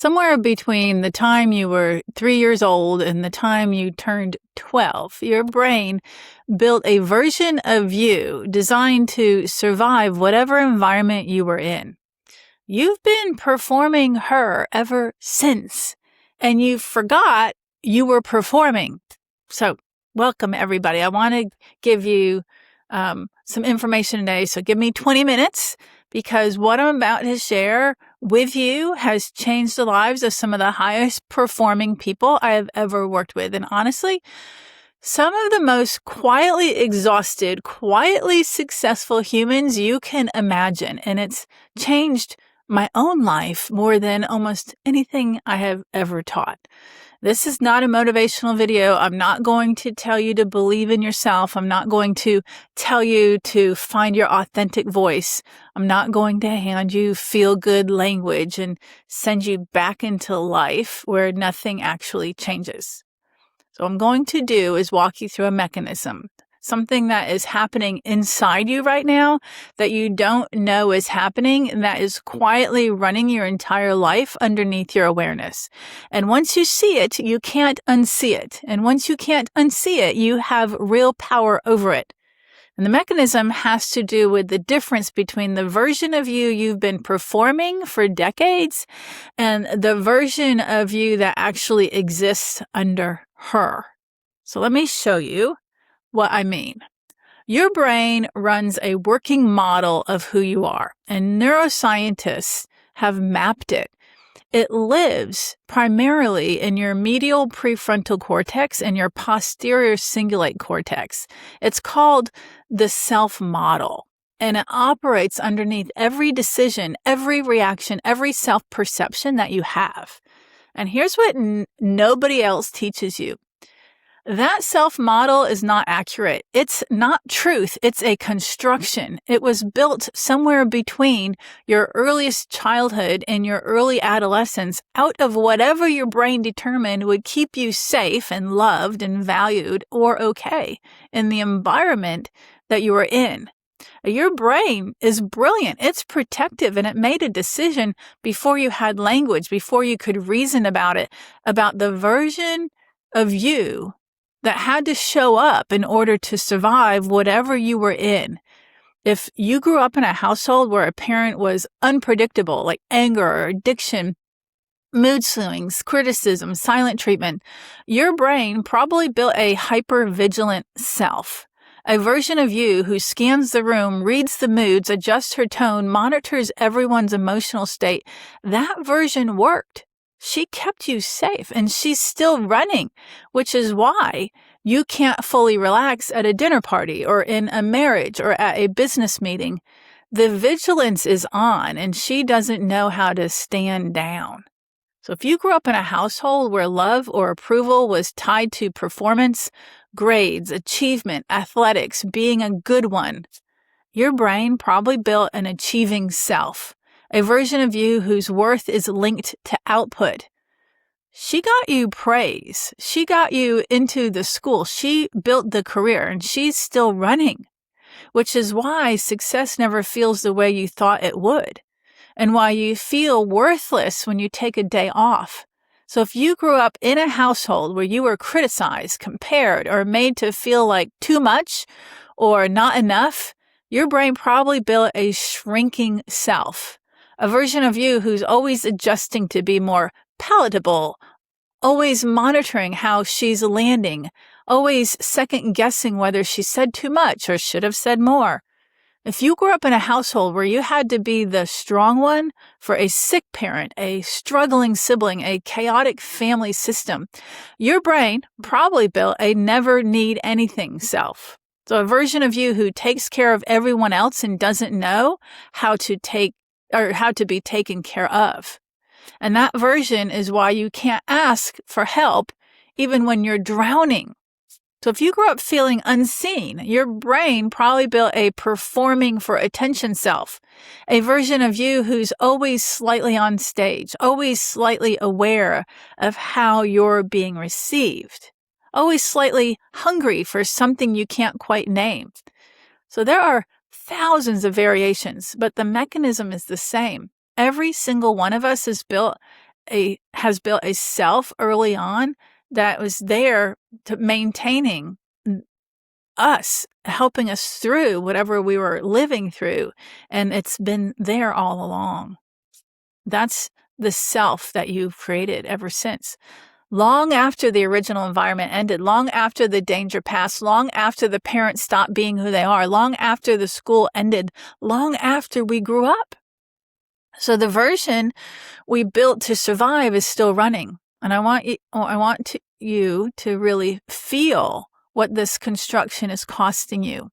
Somewhere between the time you were 3 years old and the time you turned 12, your brain built a version of you designed to survive whatever environment you were in. You've been performing her ever since, and you forgot you were performing. So, welcome everybody. I want to give you some information today. So, give me 20 minutes because what I'm about to share with you has changed the lives of some of the highest performing people I have ever worked with. And honestly, some of the most quietly exhausted, quietly successful humans you can imagine. And it's changed my own life more than almost anything I have ever taught. This is not a motivational video. I'm not going to tell you to believe in yourself. I'm not going to tell you to find your authentic voice. I'm not going to hand you feel-good language and send you back into life where nothing actually changes. So what I'm going to do is walk you through a mechanism, something that is happening inside you right now that you don't know is happening and that is quietly running your entire life underneath your awareness. And once you see it, you can't unsee it. And once you can't unsee it, you have real power over it. And the mechanism has to do with the difference between the version of you you've been performing for decades and the version of you that actually exists under her. So let me show you what I mean. Your brain runs a working model of who you are, and neuroscientists have mapped it. It lives primarily in your medial prefrontal cortex and your posterior cingulate cortex. It's called the self model, and it operates underneath every decision, every reaction, every self-perception that you have. And here's what nobody else teaches you. That self-model is not accurate. It's not truth. It's a construction. It was built somewhere between your earliest childhood and your early adolescence out of whatever your brain determined would keep you safe and loved and valued or okay in the environment that you were in. Your brain is brilliant. It's protective, and it made a decision before you had language, before you could reason about it, about the version of you that had to show up in order to survive whatever you were in. If you grew up in a household where a parent was unpredictable, like anger or addiction, mood swings, criticism, silent treatment, your brain probably built a hypervigilant self, a version of you who scans the room, reads the moods, adjusts her tone, monitors everyone's emotional state. That version worked. She kept you safe, and she's still running, which is why you can't fully relax at a dinner party or in a marriage or at a business meeting. The vigilance is on, and she doesn't know how to stand down. So if you grew up in a household where love or approval was tied to performance, grades, achievement, athletics, being a good one, your brain probably built an achieving self, a version of you whose worth is linked to output. She got you praise. She got you into the school. She built the career, and she's still running, which is why success never feels the way you thought it would, and why you feel worthless when you take a day off. So if you grew up in a household where you were criticized, compared, or made to feel like too much or not enough, your brain probably built a shrinking self. A version of you who's always adjusting to be more palatable, always monitoring how she's landing, always second-guessing whether she said too much or should have said more. If you grew up in a household where you had to be the strong one for a sick parent, a struggling sibling, a chaotic family system, your brain probably built a never-need-anything self. So a version of you who takes care of everyone else and doesn't know how to be taken care of. And that version is why you can't ask for help even when you're drowning. So if you grew up feeling unseen, your brain probably built a performing for attention self, a version of you who's always slightly on stage, always slightly aware of how you're being received, always slightly hungry for something you can't quite name. So there are thousands of variations, but the mechanism is the same. Every single one of us is built has built a self early on that was there to maintaining us, helping us through whatever we were living through. And it's been there all along. That's the self that you've created ever since. Long after the original environment ended, long after the danger passed, long after the parents stopped being who they are, long after the school ended, long after we grew up. So the version we built to survive is still running. And I want you to really feel what this construction is costing you,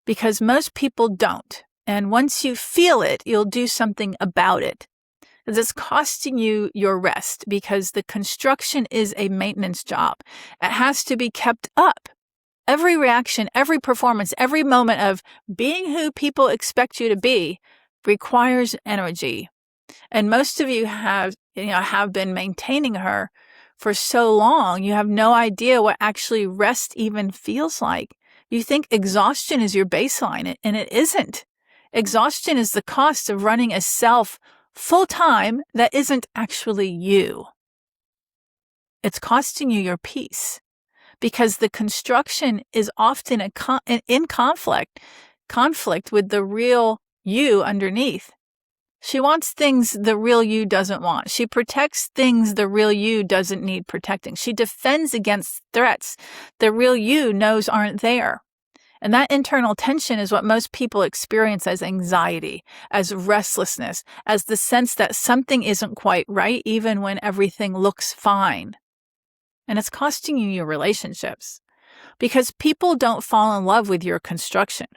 because most people don't. And once you feel it, you'll do something about it. Because it's costing you your rest, because the construction is a maintenance job. It has to be kept up. Every reaction, every performance, every moment of being who people expect you to be requires energy. And most of you have been maintaining her for so long, you have no idea what actually rest even feels like. You think exhaustion is your baseline, and it isn't. Exhaustion is the cost of running a self full-time that isn't actually you. It's costing you your peace, because the construction is often in conflict with the real you underneath. She wants things the real you doesn't want. She protects things the real you doesn't need protecting. She defends against threats the real you knows aren't there. And that internal tension is what most people experience as anxiety, as restlessness, as the sense that something isn't quite right even when everything looks fine. And it's costing you your relationships, because people don't fall in love with your construction.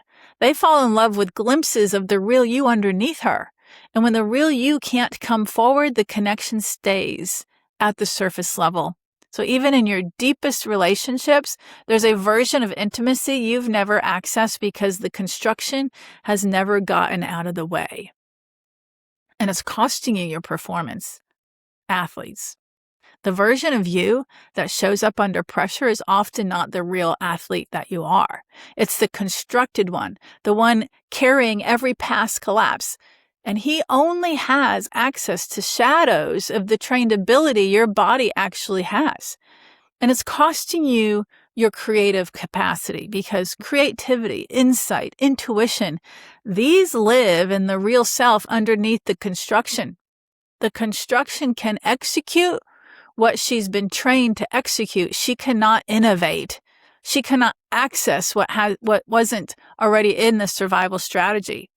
They fall in love with glimpses of the real you underneath her. And when the real you can't come forward, the connection stays at the surface level. So even in your deepest relationships, there's a version of intimacy you've never accessed because the construction has never gotten out of the way. And it's costing you your performance. Athletes. The version of you that shows up under pressure is often not the real athlete that you are. It's the constructed one, the one carrying every past collapse. And he only has access to shadows of the trained ability your body actually has. And it's costing you your creative capacity, because creativity, insight, intuition, these live in the real self underneath the construction. The construction can execute what she's been trained to execute. She cannot innovate. She cannot access what wasn't already in the survival strategy.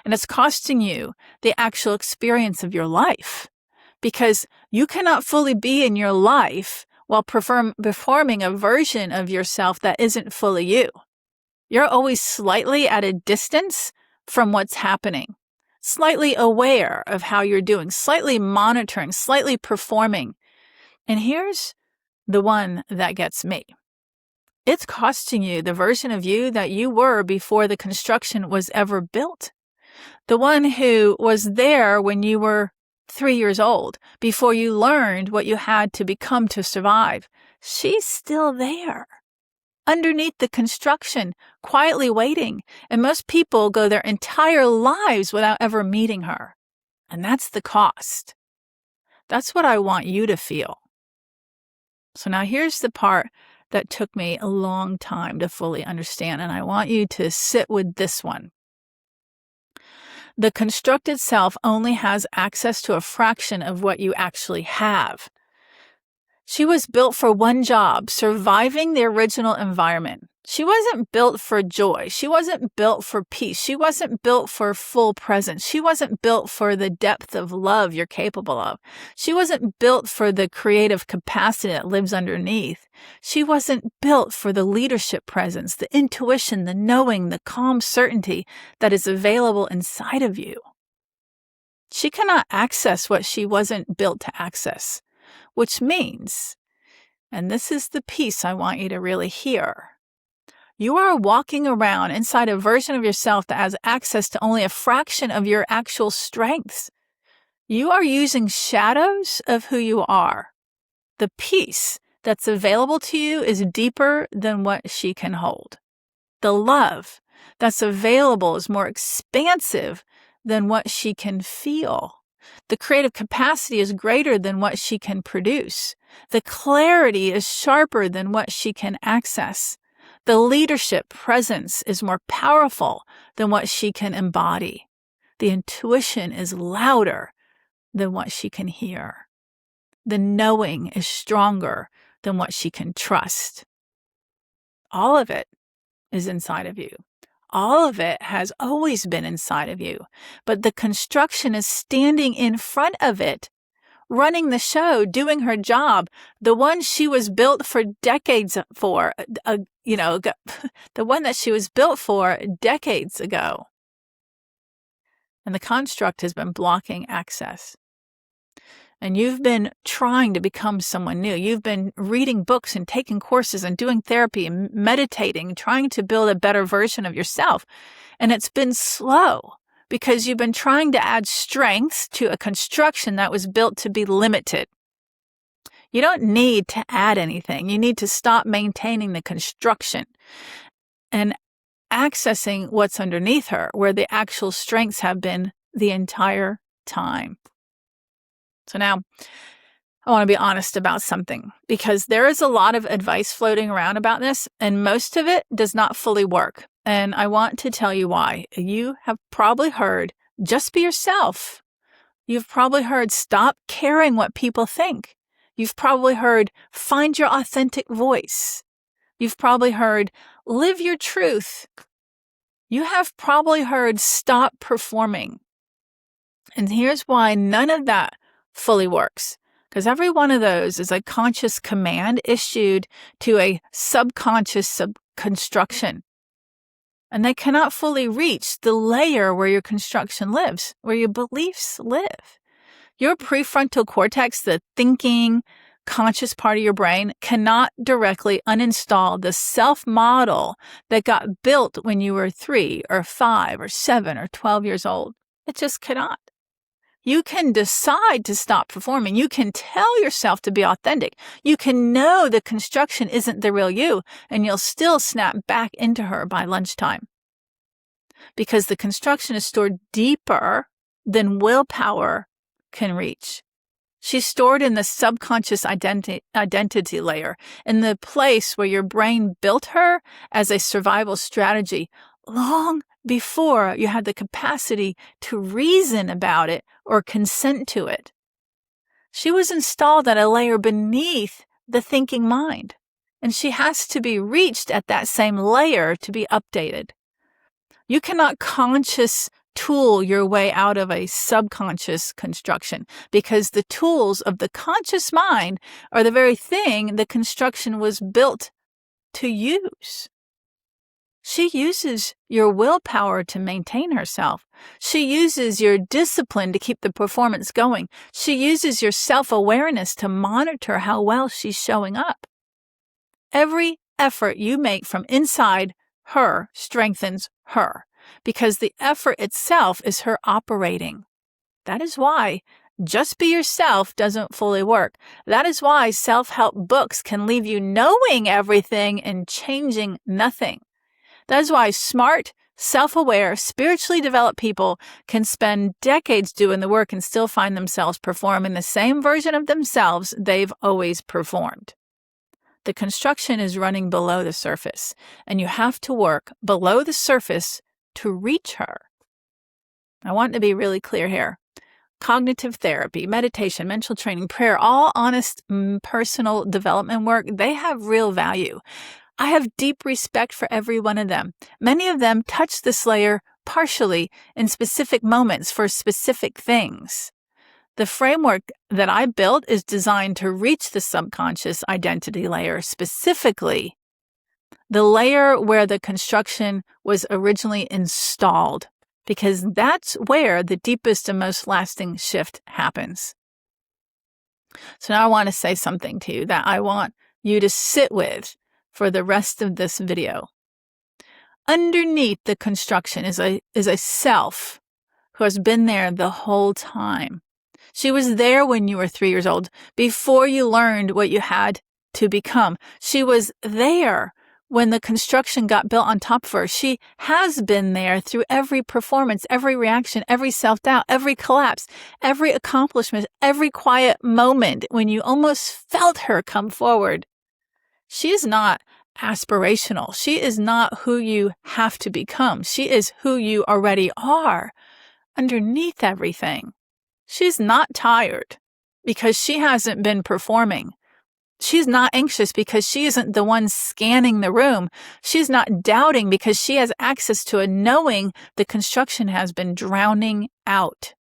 And it's costing you the actual experience of your life, because you cannot fully be in your life while performing a version of yourself that isn't fully you. You're always slightly at a distance from what's happening, slightly aware of how you're doing, slightly monitoring, slightly performing. And here's the one that gets me. It's costing you the version of you that you were before the construction was ever built. The one who was there when you were 3 years old, before you learned what you had to become to survive. She's still there, underneath the construction, quietly waiting. And most people go their entire lives without ever meeting her. And that's the cost. That's what I want you to feel. So now here's the part that took me a long time to fully understand, and I want you to sit with this one. The constructed self only has access to a fraction of what you actually have. She was built for one job, surviving the original environment. She wasn't built for joy. She wasn't built for peace. She wasn't built for full presence. She wasn't built for the depth of love you're capable of. She wasn't built for the creative capacity that lives underneath. She wasn't built for the leadership presence, the intuition, the knowing, the calm certainty that is available inside of you. She cannot access what she wasn't built to access, which means, and this is the piece I want you to really hear, you are walking around inside a version of yourself that has access to only a fraction of your actual strengths. You are using shadows of who you are. The peace that's available to you is deeper than what she can hold. The love that's available is more expansive than what she can feel. The creative capacity is greater than what she can produce. The clarity is sharper than what she can access. The leadership presence is more powerful than what she can embody. The intuition is louder than what she can hear. The knowing is stronger than what she can trust. All of it is inside of you. All of it has always been inside of you, but the construction is standing in front of it, running the show, doing her job, the one she was built for decades for, the one that she was built for decades ago. And the construct has been blocking access. And you've been trying to become someone new. You've been reading books and taking courses and doing therapy and meditating, trying to build a better version of yourself. And it's been slow because you've been trying to add strengths to a construction that was built to be limited. You don't need to add anything. You need to stop maintaining the construction and accessing what's underneath her, where the actual strengths have been the entire time. So now I want to be honest about something, because there is a lot of advice floating around about this, and most of it does not fully work. And I want to tell you why. You have probably heard, just be yourself. You've probably heard, stop caring what people think. You've probably heard, find your authentic voice. You've probably heard, live your truth. You have probably heard, stop performing. And here's why none of that fully works. Because every one of those is a conscious command issued to a subconscious construction. And they cannot fully reach the layer where your construction lives, where your beliefs live. Your prefrontal cortex, the thinking, conscious part of your brain, cannot directly uninstall the self-model that got built when you were 3 or 5 or 7 or 12 years old. It just cannot. You can decide to stop performing. You can tell yourself to be authentic. You can know the construction isn't the real you, and you'll still snap back into her by lunchtime. Because the construction is stored deeper than willpower can reach. She's stored in the subconscious identity layer, in the place where your brain built her as a survival strategy long before you had the capacity to reason about it or consent to it. She was installed at a layer beneath the thinking mind, and she has to be reached at that same layer to be updated. You cannot conscious tool your way out of a subconscious construction, because the tools of the conscious mind are the very thing the construction was built to use. She uses your willpower to maintain herself. She uses your discipline to keep the performance going. She uses your self-awareness to monitor how well she's showing up. Every effort you make from inside her strengthens her, because the effort itself is her operating. That is why just be yourself doesn't fully work. That is why self-help books can leave you knowing everything and changing nothing. That is why smart, self-aware, spiritually developed people can spend decades doing the work and still find themselves performing the same version of themselves they've always performed. The construction is running below the surface, and you have to work below the surface to reach her. I want to be really clear here. Cognitive therapy, meditation, mental training, prayer, all honest personal development work, they have real value. I have deep respect for every one of them. Many of them touch this layer partially in specific moments for specific things. The framework that I built is designed to reach the subconscious identity layer, specifically the layer where the construction was originally installed, because that's where the deepest and most lasting shift happens. So now I want to say something to you that I want you to sit with for the rest of this video. Underneath the construction is a self who has been there the whole time. She was there when you were 3 years old, before you learned what you had to become. She was there when the construction got built on top of her. She has been there through every performance, every reaction, every self-doubt, every collapse, every accomplishment, every quiet moment when you almost felt her come forward. She is not aspirational. She is not who you have to become. She is who you already are underneath everything. She's not tired because she hasn't been performing. She's not anxious because she isn't the one scanning the room. She's not doubting because she has access to a knowing the construction has been drowning out.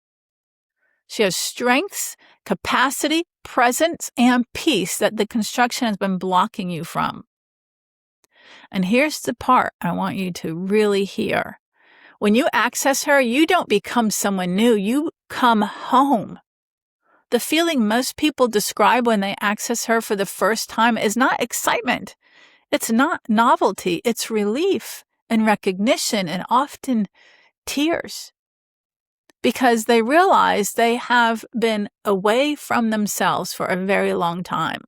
She has strengths, capacity, presence, and peace that the construction has been blocking you from. And here's the part I want you to really hear. When you access her, you don't become someone new. You come home. The feeling most people describe when they access her for the first time is not excitement. It's not novelty. It's relief and recognition and often tears. Because they realize they have been away from themselves for a very long time.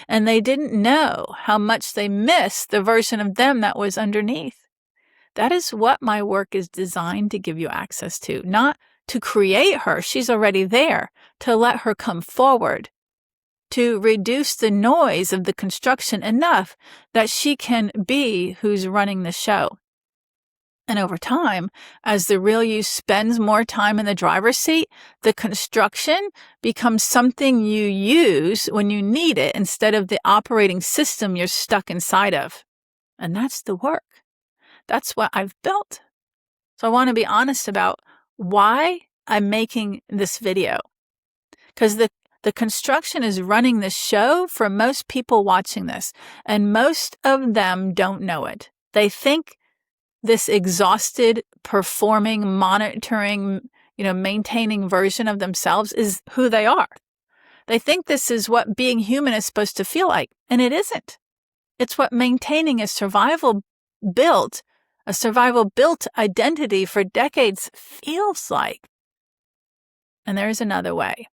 And they didn't know how much they missed the version of them that was underneath. That is what my work is designed to give you access to, not to create her. She's already there, to let her come forward, to reduce the noise of the construction enough that she can be who's running the show. And over time, as the real you spends more time in the driver's seat, the construction becomes something you use when you need it instead of the operating system you're stuck inside of. And that's the work. That's what I've built. So I want to be honest about why I'm making this video. Because the construction is running the show for most people watching this. And most of them don't know it. They think this exhausted, performing, monitoring, maintaining version of themselves is who they are. They think this is what being human is supposed to feel like. And it isn't. It's what maintaining a survival built identity for decades feels like. And there is another way.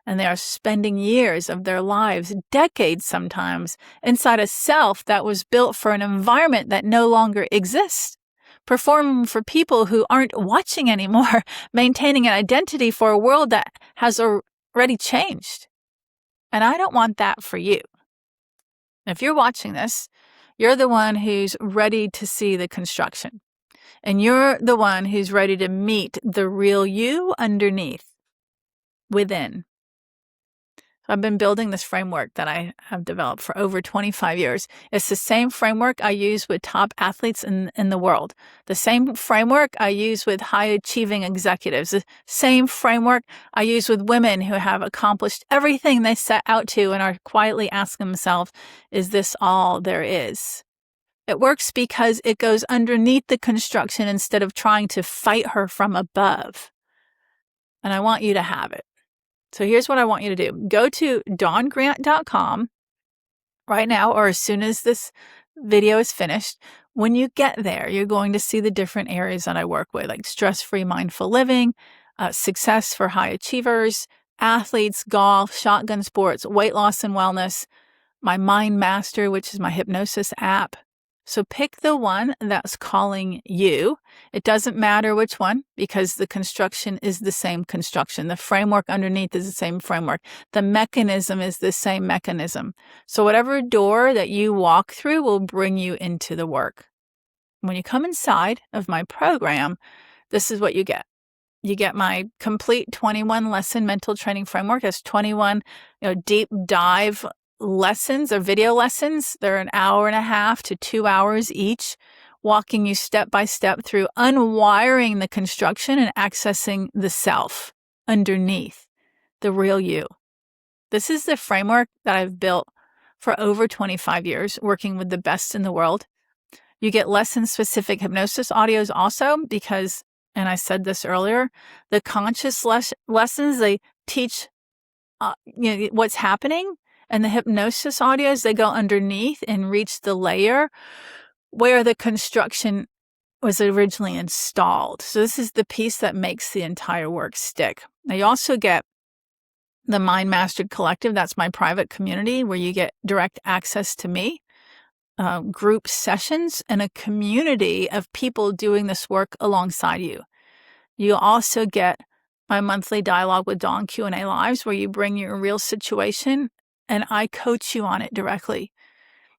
And they are spending years of their lives, decades sometimes, inside a self that was built for an environment that no longer exists. Performing for people who aren't watching anymore, maintaining an identity for a world that has already changed. And I don't want that for you. If you're watching this, you're the one who's ready to see the construction. And you're the one who's ready to meet the real you underneath, within. I've been building this framework that I have developed for over 25 years. It's the same framework I use with top athletes in the world. The same framework I use with high-achieving executives. The same framework I use with women who have accomplished everything they set out to and are quietly asking themselves, is this all there is? It works because it goes underneath the construction instead of trying to fight her from above. And I want you to have it. So here's what I want you to do. Go to dawngrant.com right now, or as soon as this video is finished. When you get there, you're going to see the different areas that I work with, like stress-free mindful living, success for high achievers, athletes, golf, shotgun sports, weight loss and wellness, my Mind Master, which is my hypnosis app. So pick the one that's calling you. It doesn't matter which one because the construction is the same construction. The framework underneath is the same framework. The mechanism is the same mechanism. So whatever door that you walk through will bring you into the work. When you come inside of my program, this is what you get. You get my complete 21 lesson mental training framework. That's 21 deep dive lessons or video lessons. They're an hour and a half to 2 hours each, walking you step by step through unwiring the construction and accessing the self underneath, the real you. This is the framework that I've built for over 25 years, working with the best in the world. You get lesson-specific hypnosis audios also because, and I said this earlier, the conscious lessons, they teach what's happening. And the hypnosis audios, they go underneath and reach the layer where the construction was originally installed. So this is the piece that makes the entire work stick. Now you also get the Mind Mastered Collective. That's my private community where you get direct access to me group sessions and a community of people doing this work alongside you. You also get my monthly Dialogue with Dawn Q&A lives where you bring your real situation and I coach you on it directly.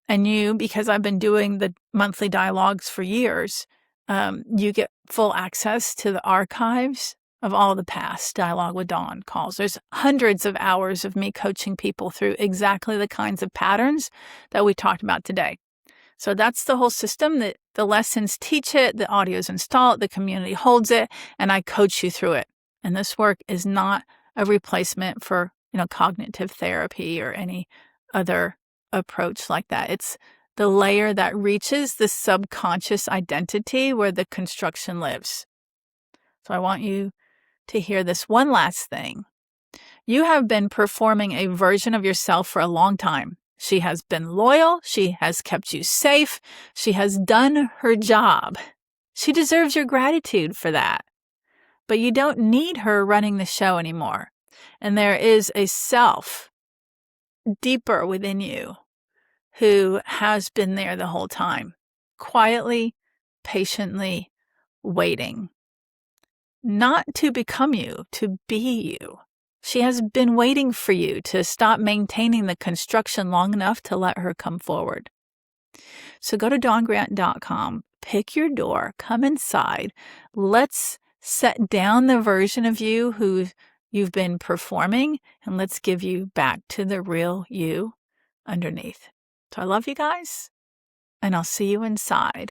And you, because I've been doing the monthly dialogues for years, you get full access to the archives of all the past Dialogue with Dawn calls. There's hundreds of hours of me coaching people through exactly the kinds of patterns that we talked about today. So that's the whole system. That the lessons teach it, the audio's installed, the community holds it, and I coach you through it. And this work is not a replacement for, cognitive therapy or any other approach like that. It's the layer that reaches the subconscious identity where the construction lives. So I want you to hear this one last thing. You have been performing a version of yourself for a long time. She has been loyal. She has kept you safe. She has done her job. She deserves your gratitude for that. But you don't need her running the show anymore. And there is a self deeper within you who has been there the whole time, quietly, patiently waiting. Not to become you, to be you. She has been waiting for you to stop maintaining the construction long enough to let her come forward. So go to dawngrant.com, pick your door, come inside. Let's set down the version of you who you've been performing, and let's give you back to the real you underneath. So I love you guys, and I'll see you inside.